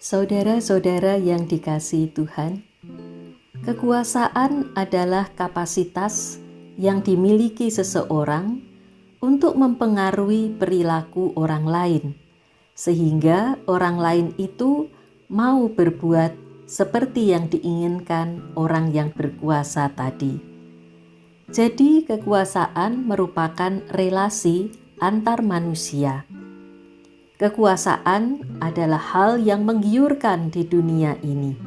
Saudara-saudara yang dikasihi Tuhan, kekuasaan adalah kapasitas yang dimiliki seseorang untuk mempengaruhi perilaku orang lain, sehingga orang lain itu mau berbuat seperti yang diinginkan orang yang berkuasa tadi. Jadi, kekuasaan merupakan relasi antar manusia. Kekuasaan adalah hal yang menggiurkan di dunia ini.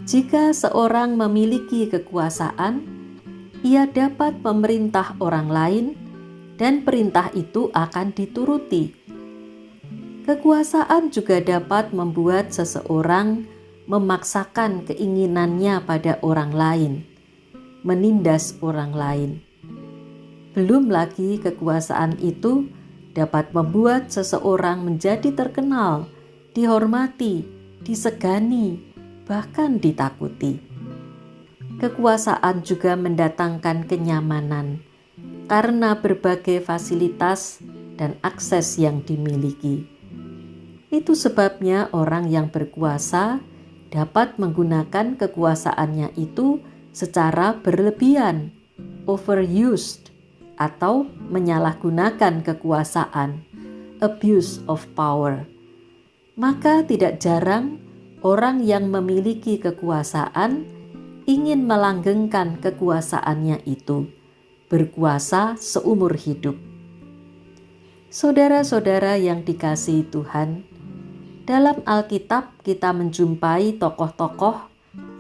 Jika seorang memiliki kekuasaan, ia dapat memerintah orang lain dan perintah itu akan dituruti. Kekuasaan juga dapat membuat seseorang memaksakan keinginannya pada orang lain, menindas orang lain. Belum lagi kekuasaan itu dapat membuat seseorang menjadi terkenal, dihormati, disegani, bahkan ditakuti. Kekuasaan juga mendatangkan kenyamanan karena berbagai fasilitas dan akses yang dimiliki. Itu sebabnya orang yang berkuasa dapat menggunakan kekuasaannya itu secara berlebihan, overused, atau menyalahgunakan kekuasaan, abuse of power. Maka tidak jarang orang yang memiliki kekuasaan ingin melanggengkan kekuasaannya itu, berkuasa seumur hidup. Saudara-saudara yang dikasihi Tuhan, dalam Alkitab kita menjumpai tokoh-tokoh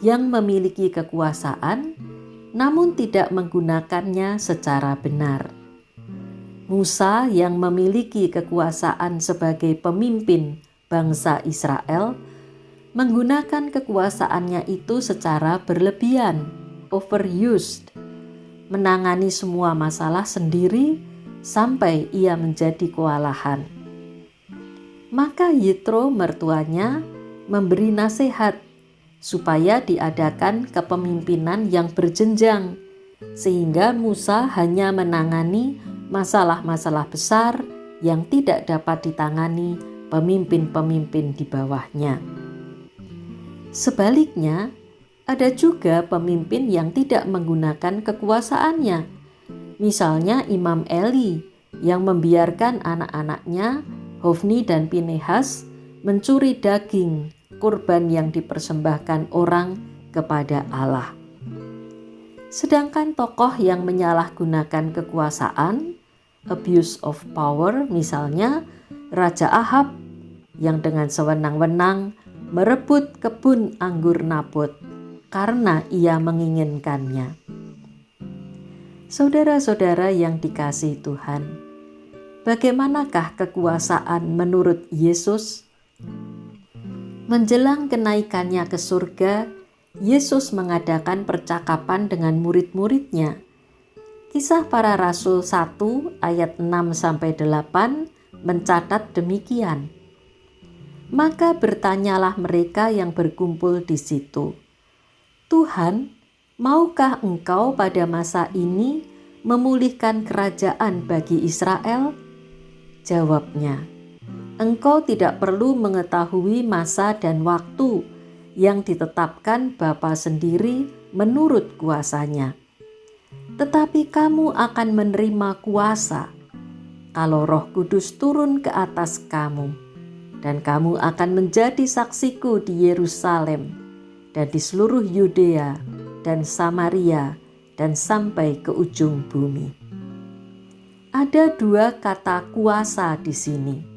yang memiliki kekuasaan namun tidak menggunakannya secara benar. Musa yang memiliki kekuasaan sebagai pemimpin bangsa Israel menggunakan kekuasaannya itu secara berlebihan, overused, menangani semua masalah sendiri sampai ia menjadi kewalahan. Maka Yitro mertuanya memberi nasihat supaya diadakan kepemimpinan yang berjenjang, sehingga Musa hanya menangani masalah-masalah besar yang tidak dapat ditangani pemimpin-pemimpin di bawahnya. Sebaliknya, ada juga pemimpin yang tidak menggunakan kekuasaannya. Misalnya Imam Eli yang membiarkan anak-anaknya, Hofni dan Pinehas, mencuri daging kurban yang dipersembahkan orang kepada Allah. Sedangkan tokoh yang menyalahgunakan kekuasaan, abuse of power, misalnya Raja Ahab yang dengan sewenang-wenang merebut kebun anggur Nabot karena ia menginginkannya. Saudara-saudara yang dikasihi Tuhan, bagaimanakah kekuasaan menurut Yesus? Menjelang kenaikannya ke surga, Yesus mengadakan percakapan dengan murid-muridnya. Kisah Para Rasul 1 ayat 6-8 mencatat demikian. Maka bertanyalah mereka yang berkumpul di situ, "Tuhan, maukah Engkau pada masa ini memulihkan kerajaan bagi Israel?" Jawabnya, "Engkau tidak perlu mengetahui masa dan waktu yang ditetapkan Bapa sendiri menurut kuasanya. Tetapi kamu akan menerima kuasa kalau Roh Kudus turun ke atas kamu, dan kamu akan menjadi saksiku di Yerusalem dan di seluruh Yudea dan Samaria dan sampai ke ujung bumi." Ada dua kata kuasa di sini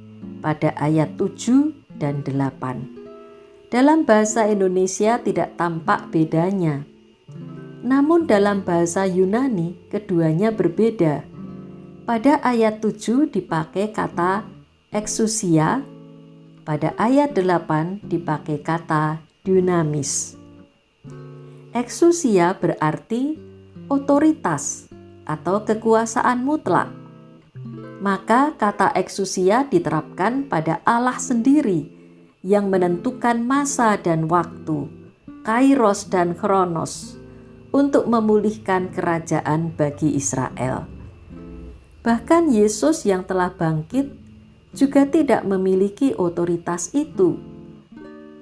pada ayat 7 dan 8. Dalam bahasa Indonesia tidak tampak bedanya. Namun dalam bahasa Yunani keduanya berbeda. Pada ayat 7 dipakai kata exousia, pada ayat 8 dipakai kata dynamis. Exousia berarti otoritas atau kekuasaan mutlak. Maka kata exousia diterapkan pada Allah sendiri yang menentukan masa dan waktu, kairos dan chronos, untuk memulihkan kerajaan bagi Israel. Bahkan Yesus yang telah bangkit juga tidak memiliki otoritas itu.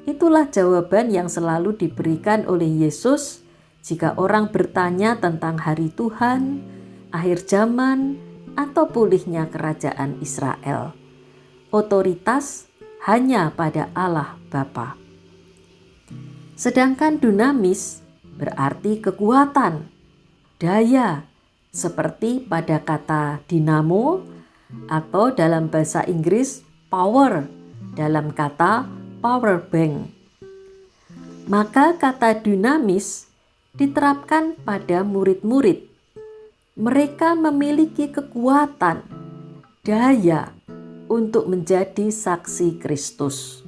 Itulah jawaban yang selalu diberikan oleh Yesus jika orang bertanya tentang hari Tuhan, akhir zaman, atau pulihnya kerajaan Israel. Otoritas hanya pada Allah Bapa. Sedangkan dunamis berarti kekuatan, daya, seperti pada kata dinamo atau dalam bahasa Inggris power dalam kata power bank. Maka kata dunamis diterapkan pada murid-murid. Mereka memiliki kekuatan, daya untuk menjadi saksi Kristus.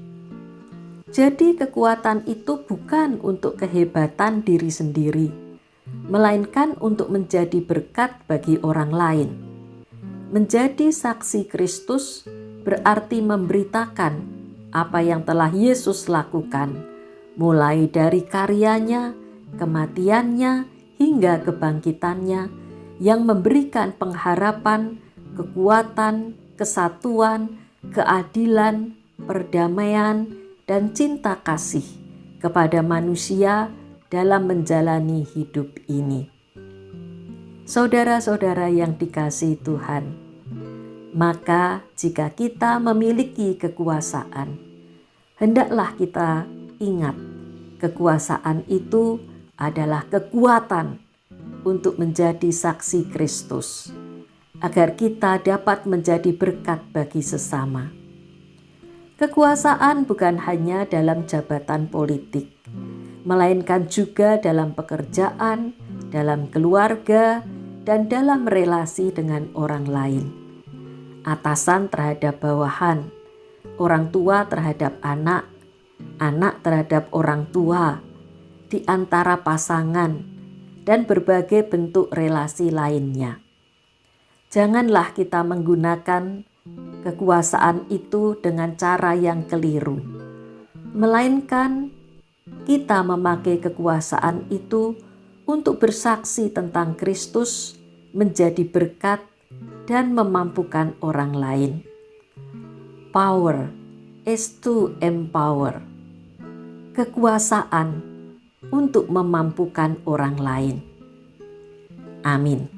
Jadi kekuatan itu bukan untuk kehebatan diri sendiri, melainkan untuk menjadi berkat bagi orang lain. Menjadi saksi Kristus berarti memberitakan apa yang telah Yesus lakukan, mulai dari karyanya, kematiannya, hingga kebangkitannya, yang memberikan pengharapan, kekuatan, kesatuan, keadilan, perdamaian, dan cinta kasih kepada manusia dalam menjalani hidup ini. Saudara-saudara yang dikasihi Tuhan, maka jika kita memiliki kekuasaan, hendaklah kita ingat kekuasaan itu adalah kekuatan untuk menjadi saksi Kristus, agar kita dapat menjadi berkat bagi sesama. Kekuasaan bukan hanya dalam jabatan politik, melainkan juga dalam pekerjaan, dalam keluarga, dan dalam relasi dengan orang lain. Atasan terhadap bawahan, orang tua terhadap anak, anak terhadap orang tua, di antara pasangan, dan berbagai bentuk relasi lainnya. Janganlah kita menggunakan kekuasaan itu dengan cara yang keliru, melainkan kita memakai kekuasaan itu untuk bersaksi tentang Kristus, menjadi berkat, dan memampukan orang lain. Power is to empower. Kekuasaan untuk memampukan orang lain. Amin.